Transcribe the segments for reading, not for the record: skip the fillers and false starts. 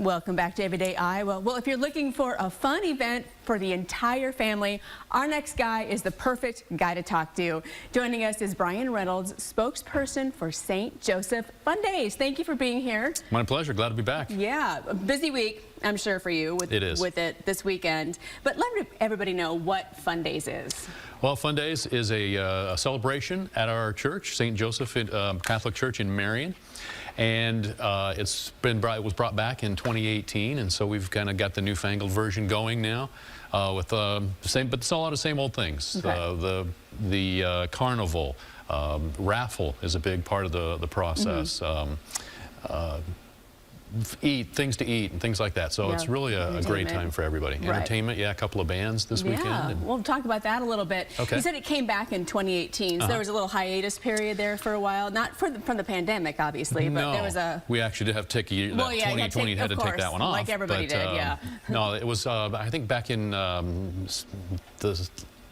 Welcome back to Everyday Iowa. Well, if you're looking for a fun event for the entire family, our next guy is the perfect guy to talk to. Joining us is Brian Reynolds, spokesperson for St. Joseph Fun Days. Thank you for being here. My pleasure. Glad to be back. Yeah, a busy week, I'm sure, for you with it this weekend. But let everybody know what Fun Days is. Well, Fun Days is a celebration at our church, St. Joseph Catholic Church in Marion. And it was brought back in 2018, and so we've kind of got the newfangled version going now with the same, but it's a lot of same old things. Okay. The carnival, raffle is a big part of the process. Things to eat and things like that. So it's really a great time for everybody. Right. Entertainment, yeah, a couple of bands this weekend. Yeah, we'll talk about that a little bit. Okay. You said it came back in 2018, so there was a little hiatus period there for a while. Not from the pandemic, obviously, but there was a... we actually did have to take 2020 had to take that one off. Like everybody did, yeah. No, it was, I think back in the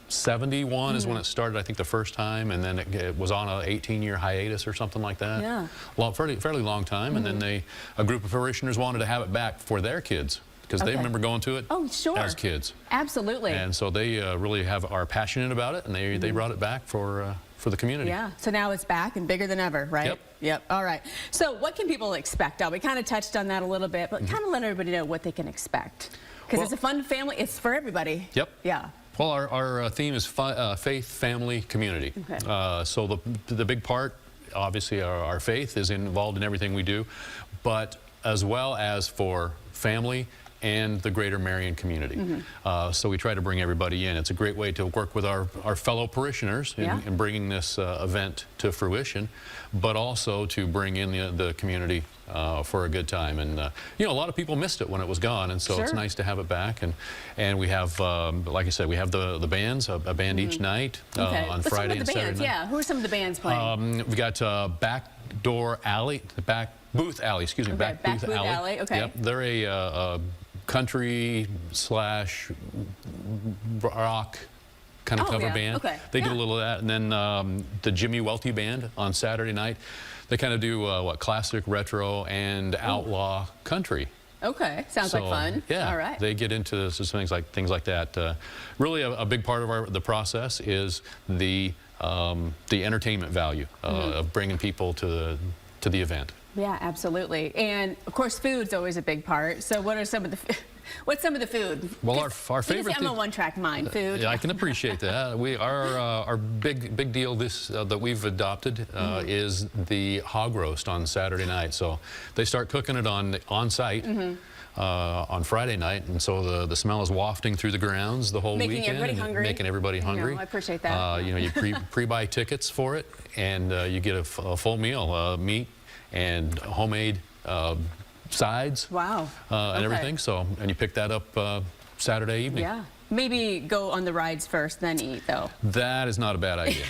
71 is when it started, I think, the first time, and then it was on an 18-year hiatus or something like that. Yeah. Fairly long time, and then a group of parishioners wanted to have it back for their kids, because they remember going to it as kids. Absolutely. And so they really are passionate about it, and they brought it back for the community. Yeah, so now it's back and bigger than ever, right? Yep. Yep. All right. So what can people expect? We kind of touched on that a little bit, but kind of let everybody know what they can expect. Because it's a fun family. It's for everybody. Yep. Yeah. Well, our theme is faith, family, community. Okay. So the big part, obviously, our faith is involved in everything we do, but as well as for family and the greater Marion community. So we try to bring everybody in. It's a great way to work with our fellow parishioners in bringing this event to fruition, but also to bring in the community for a good time. And you know, a lot of people missed it when it was gone, and so it's nice to have it back. And we have, like I said, we have the bands, a band each night on Friday and Saturday night. Yeah, who are some of the bands playing? We got Backdoor Alley, Back Booth Alley, excuse me, Back Booth Alley. Okay. Yep, they're a country slash rock kind of cover band. Okay. They do a little of that. And then the Jimmy Welty Band on Saturday night, they kind of do classic, retro, and outlaw country. Okay, sounds like fun. Yeah, all right. They get into things like that. Really, a big part of the process is the entertainment value of bringing people to the event. Yeah, absolutely. And of course, food's always a big part. So what are some of the what's some of the food? Well, our favorite thing, I'm a one-track mind, food. Yeah, I can appreciate that. Our big deal that we've adopted is the hog roast on Saturday night. So they start cooking it on site. On Friday night, and so the smell is wafting through the grounds the whole weekend, making everybody hungry. I appreciate that. You know, you pre-buy tickets for it, and you get a full meal, meat and homemade sides. Wow. And everything. So, and you pick that up Saturday evening. Yeah. Maybe go on the rides first, then eat, though. That is not a bad idea.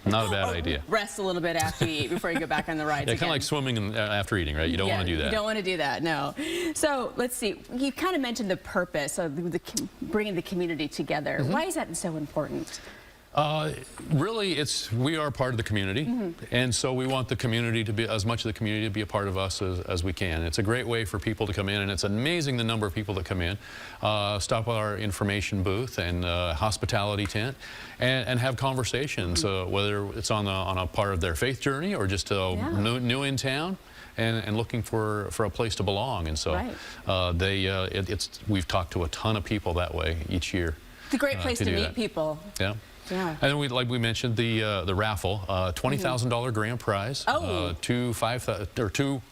Not a bad idea. Rest a little bit after you eat before you go back on the rides again. Kind of like swimming after eating, right? You don't want to do that. You don't want to do that, no. So let's see. You kind of mentioned the purpose of bringing the community together. Why is that so important? Really, we are part of the community, and so we want the community to be, as much of the community to be a part of us as we can. It's a great way for people to come in, and it's amazing the number of people that come in, stop at our information booth and hospitality tent, and have conversations, whether it's on a part of their faith journey or just new in town. And looking for a place to belong, and so we've talked to a ton of people that way each year. It's a great place to meet people. Yeah. Yeah. And then like we mentioned, the raffle, $20,000 grand prize, two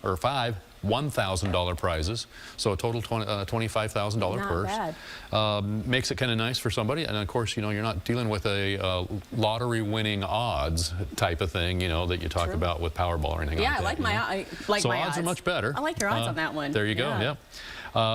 or five $1,000 prizes, so a total $25,000 purse. Bad. Makes it kind of nice for somebody, and of course, you know, you're not dealing with a lottery-winning odds type of thing, you know, that you talk about with Powerball or anything. Yeah, like that, so my odds are much better. I like your odds on that one. There you go. Yeah.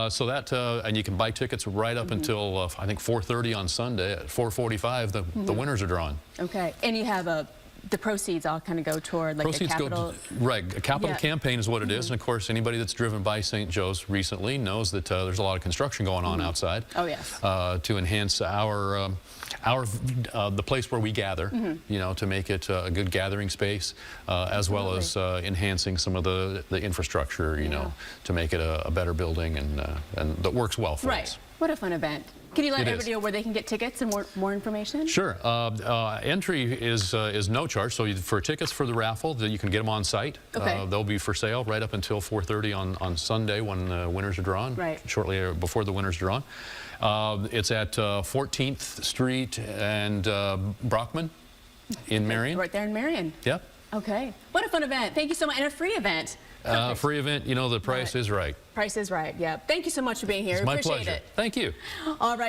So that, and you can buy tickets right up until I think 4:30 on Sunday. At 4:45, the winners are drawn. Okay, and you have a the proceeds all kind of go toward like a capital. A capital campaign is what it is. And of course, anybody that's driven by St. Joe's recently knows that there's a lot of construction going on outside. Oh yes. To enhance the place where we gather, you know, to make it a good gathering space, as well as enhancing some of the infrastructure, you know, to make it a better building and that works well for us. What a fun event. Can you let everybody know where they can get tickets and more information? Sure. Entry is no charge. So for tickets for the raffle, you can get them on site. They'll be for sale right up until 4:30 on Sunday when the winners are drawn. Right. Shortly before the winners are drawn. It's at 14th Street and Brockman in Marion. Right there in Marion. Yep. Okay. What a fun event. Thank you so much. And a free event. Free event, you know, the price is right. Price is right, yeah. Thank you so much for being here. It's my Appreciate pleasure. it. Thank you. All right.